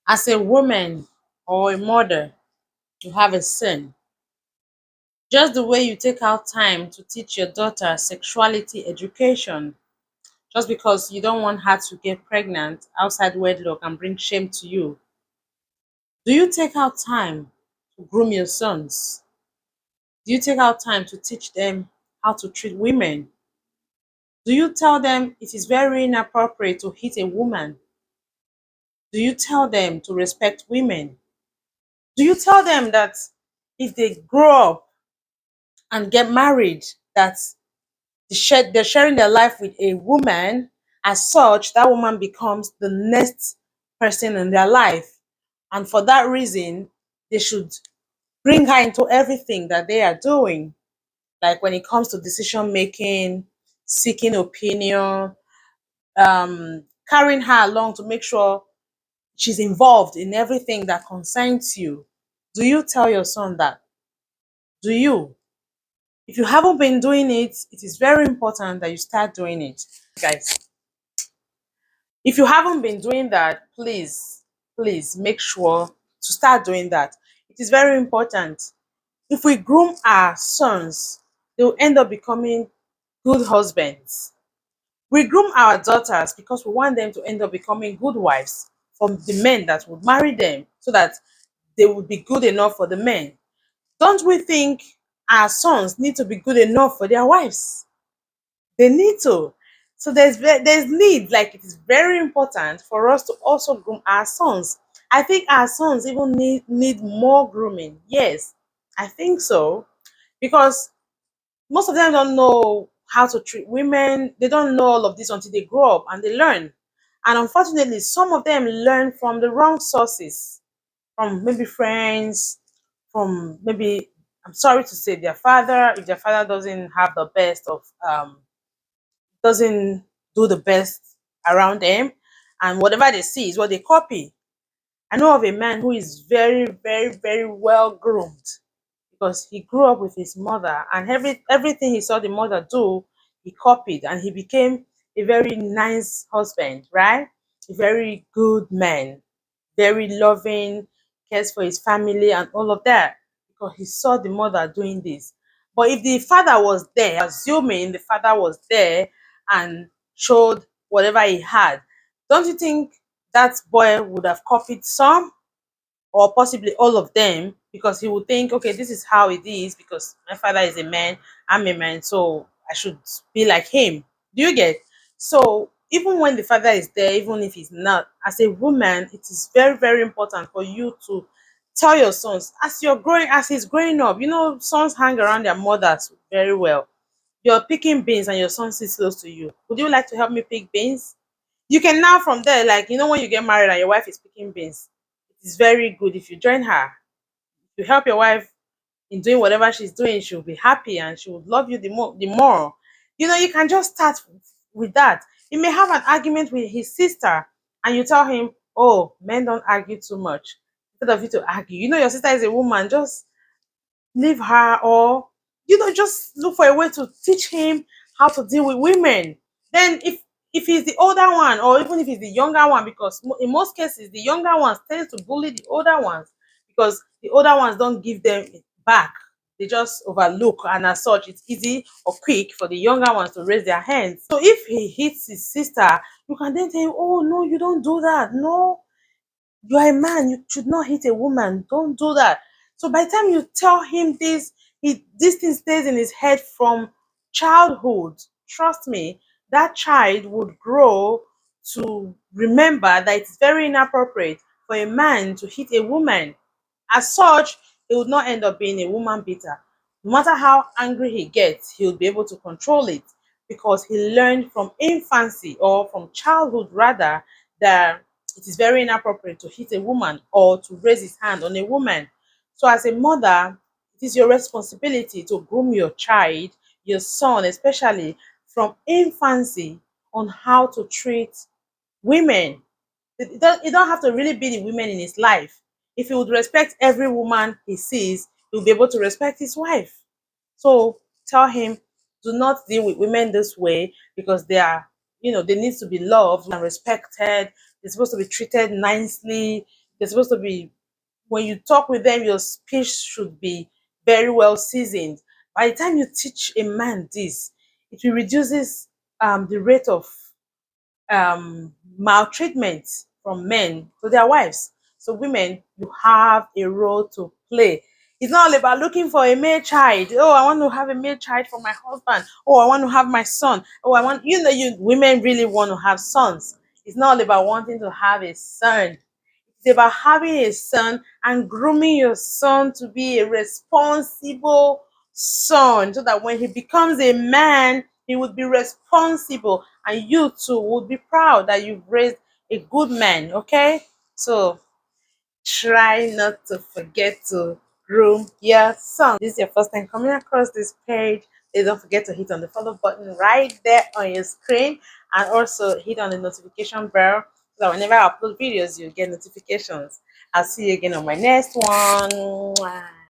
As a woman or a mother, you have a son. Just the way you take out time to teach your daughter sexuality education, just because you don't want her to get pregnant outside wedlock and bring shame to you, do you take out time to groom your sons? Do you take out time to teach them how to treat women? Do you tell them it is very inappropriate to hit a woman? Do you tell them to respect women? Do you tell them that if they grow up and get married, that they're sharing their life with a woman, as such, that woman becomes the next person in their life. And for that reason, they should bring her into everything that they are doing. Like when it comes to decision making, seeking opinion, carrying her along to make sure she's involved in everything that concerns you. Do you tell your son that? Do you? If you haven't been doing it, it is very important that you start doing it. Guys, if you haven't been doing that, please make sure to start doing that. It is very important. If we groom our sons, they will end up becoming good husbands. We groom our daughters because we want them to end up becoming good wives for the men that would marry them, so that they would be good enough for the men. Don't we think our sons need to be good enough for their wives? They need to. So there's need, like it is very important for us to also groom our sons. I think our sons even need more grooming. Yes, I think so. Because most of them don't know how to treat women. They don't know all of this until they grow up and they learn. And unfortunately, some of them learn from the wrong sources, from maybe friends, from maybe, I'm sorry to say, their father. If their father doesn't have the best of doesn't do the best around them, and whatever they see is what they copy. I know of a man who is very well groomed because he grew up with his mother, and everything he saw the mother do, he copied, and he became a very nice husband, right? A very good man, very loving, cares for his family and all of that, because he saw the mother doing this. But if the father was there, assuming the father was there and showed whatever he had, don't you think that boy would have copied some, or possibly all of them, because he would think, okay, this is how it is because my father is a man, I'm a man, so I should be like him. Do you get? So even when the father is there, even if he's not, as a woman, it is very important for you to tell your sons as you're growing, as he's growing up. You know, sons hang around their mothers very well. You're picking beans and your son sits close to you. Would you like to help me pick beans? You can now from there, like, when you get married and your wife is picking beans, it is very good if you join her. You help your wife in doing whatever she's doing, she'll be happy and she would love you the more. You can just start with that. He may have an argument with his sister, and you tell him, oh, men don't argue too much. Instead of you to argue, your sister is a woman, just leave her, or just look for a way to teach him how to deal with women. Then if he's the older one, or even if he's the younger one, because in most cases the younger ones tend to bully the older ones, because the older ones don't give them it back. They just overlook, and as such it's easy or quick for the younger ones to raise their hands. So if he hits his sister, you can then tell him, oh no, you don't do that. No, you are a man, you should not hit a woman, don't do that. So by the time you tell him this, this thing stays in his head from childhood. Trust me, that child would grow to remember that it's very inappropriate for a man to hit a woman. As such, he would not end up being a woman beater. No matter how angry he gets, he'll be able to control it, because he learned from infancy, or from childhood rather, that it is very inappropriate to hit a woman or to raise his hand on a woman. So as a mother, it is your responsibility to groom your child, your son especially, from infancy, on how to treat women. It don't have to really be the women in his life. If he would respect every woman he sees, he'll be able to respect his wife. So tell him, do not deal with women this way, because they need to be loved and respected. They're supposed to be treated nicely. They're supposed to be, when you talk with them, your speech should be very well seasoned. By the time you teach a man this, it will reduces the rate of maltreatment from men to their wives. So women, you have a role to play. It's not all about looking for a male child. Oh, I want to have a male child for my husband. Oh, I want to have my son. Oh, I want, you women really want to have sons. It's not all about wanting to have a son. It's about having a son and grooming your son to be a responsible son, so that when he becomes a man, he would be responsible, and you too would be proud that you've raised a good man. Okay? So try not to forget to groom your son. This is your first time coming across this page, please don't forget to hit on the follow button right there on your screen, and also hit on the notification bell so that whenever I upload videos, you get notifications. I'll see you again on my next one. Mwah.